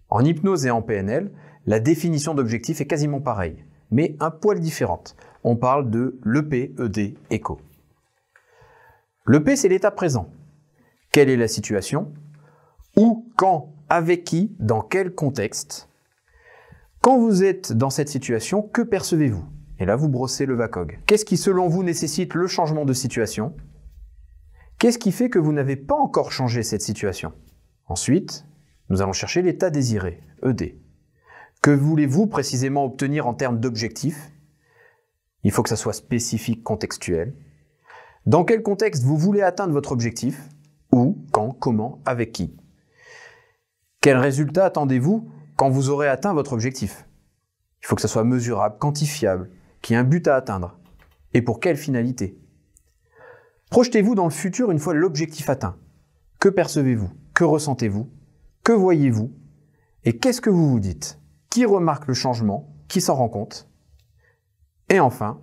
En hypnose et en PNL, la définition d'objectif est quasiment pareille, mais un poil différente. On parle de l'EP, ED, ECHO. L'EP, c'est l'état présent. Quelle est la situation? Où, quand, avec qui, dans quel contexte? Quand vous êtes dans cette situation, que percevez-vous? Et là, vous brossez le VACOG. Qu'est-ce qui, selon vous, nécessite le changement de situation? Qu'est-ce qui fait que vous n'avez pas encore changé cette situation? Ensuite, nous allons chercher l'état désiré, ED. Que voulez-vous précisément obtenir en termes d'objectifs? Il faut que ça soit spécifique, contextuel. Dans quel contexte vous voulez atteindre votre objectif? Où, quand, comment, avec qui? Quel résultat attendez-vous quand vous aurez atteint votre objectif? Il faut que ça soit mesurable, quantifiable, qu'il y ait un but à atteindre. Et pour quelle finalité? Projetez-vous dans le futur une fois l'objectif atteint. Que percevez-vous? Que ressentez-vous? Que voyez-vous? Et qu'est-ce que vous vous dites? Qui remarque le changement? Qui s'en rend compte? Et enfin,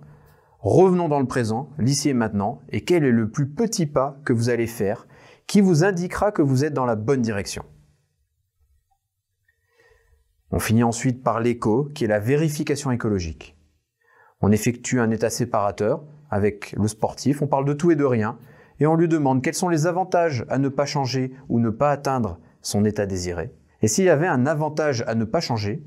revenons dans le présent, l'ici et maintenant, et quel est le plus petit pas que vous allez faire qui vous indiquera que vous êtes dans la bonne direction? On finit ensuite par l'écho, qui est la vérification écologique. On effectue un état séparateur avec le sportif, on parle de tout et de rien, et on lui demande quels sont les avantages à ne pas changer ou ne pas atteindre son état désiré. Et s'il y avait un avantage à ne pas changer,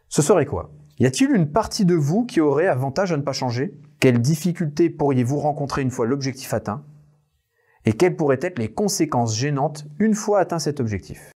ce serait quoi? Y a-t-il une partie de vous qui aurait avantage à ne pas changer? Quelles difficultés pourriez-vous rencontrer une fois l'objectif atteint? Et quelles pourraient être les conséquences gênantes une fois atteint cet objectif?